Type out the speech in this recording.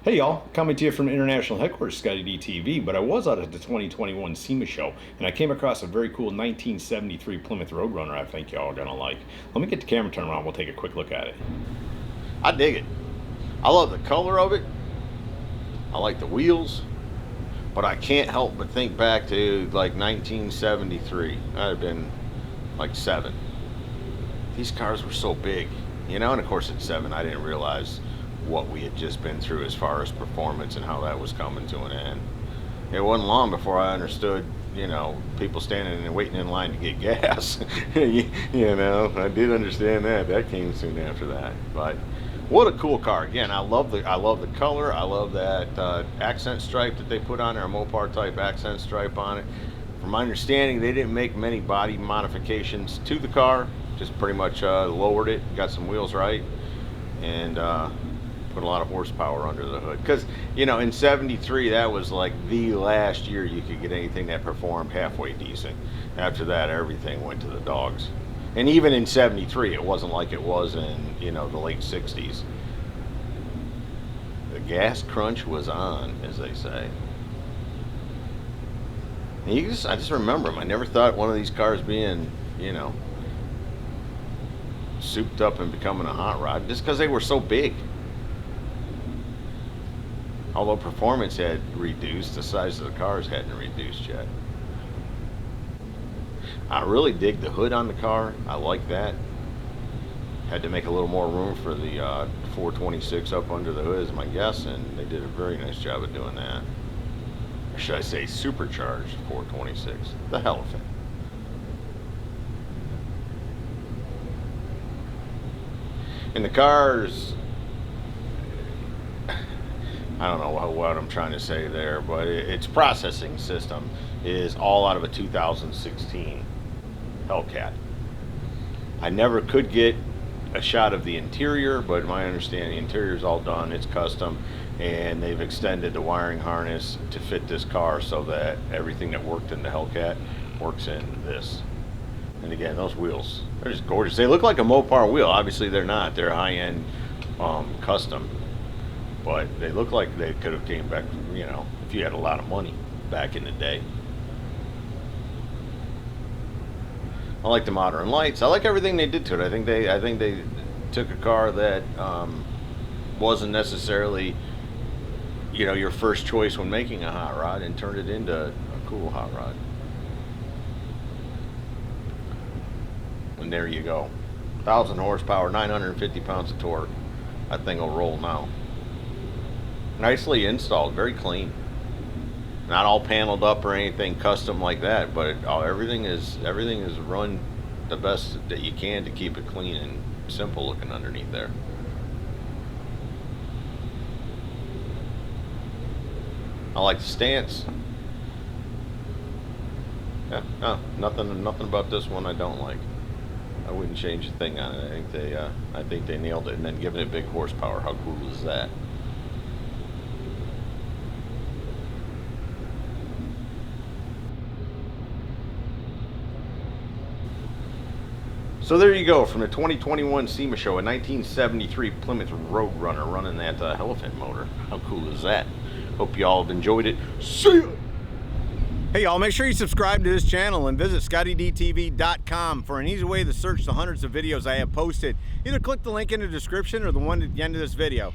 Hey y'all, coming to you from international headquarters, ScottieDTV, but I was out at the 2021 SEMA Show, and I came across a very cool 1973 Plymouth Roadrunner I think y'all are going to like. Let me get the camera turned around, we'll take a quick look at it. I dig it. I love the color of it. I like the wheels, but I can't help but think back to like 1973. I'd have been like 7. These cars were so big, you know, and of course at 7 I didn't realize what we had just been through as far as performance and how that was coming to an end. It wasn't long before I understood, you know, people standing and waiting in line to get gas. you know, I did understand that. That came soon after that. But what a cool car. Again, I love the color. I love that accent stripe that they put on there, a Mopar type accent stripe on it. From my understanding, they didn't make many body modifications to the car, just pretty much lowered it, got some wheels right, and put a lot of horsepower under the hood. Because, you know, in 73, that was like the last year you could get anything that performed halfway decent. After that, everything went to the dogs. And even in 73, it wasn't like it was in, you know, the late 60s. The gas crunch was on, as they say. And I just remember them. I never thought one of these cars being, you know, souped up and becoming a hot rod, just because they were so big. Although performance had reduced, the size of the cars hadn't reduced yet. I really dig the hood on the car. I like that. Had to make a little more room for the 426 up under the hood is my guess, and they did a very nice job of doing that. Or should I say supercharged 426, the Hellephant. And the cars, I don't know what I'm trying to say there, but its processing system is all out of a 2016 Hellcat. I never could get a shot of the interior, but my understanding, the interior is all done, it's custom, and they've extended the wiring harness to fit this car so that everything that worked in the Hellcat works in this. And again, those wheels, they're just gorgeous. They look like a Mopar wheel. Obviously they're not. They're high-end custom. But they look like they could have came back, you know, if you had a lot of money back in the day. I like the modern lights. I like everything they did to it. I think they took a car that wasn't necessarily, you know, your first choice when making a hot rod and turned it into a cool hot rod. And there you go. 1,000 horsepower, 950 pounds of torque. That thing will roll now. Nicely installed, very clean. Not all paneled up or anything custom like that, but everything is run the best that you can to keep it clean and simple looking underneath there. I like the stance. Yeah, no, nothing about this one I don't like. I wouldn't change a thing on it. I think they nailed it, and then giving it big horsepower. How cool is that? So there you go, from the 2021 SEMA Show, a 1973 Plymouth Roadrunner running that Hellephant motor. How cool is that? Hope you all have enjoyed it. See ya! Hey y'all, make sure you subscribe to this channel and visit ScottieDTV.com for an easy way to search the hundreds of videos I have posted. Either click the link in the description or the one at the end of this video.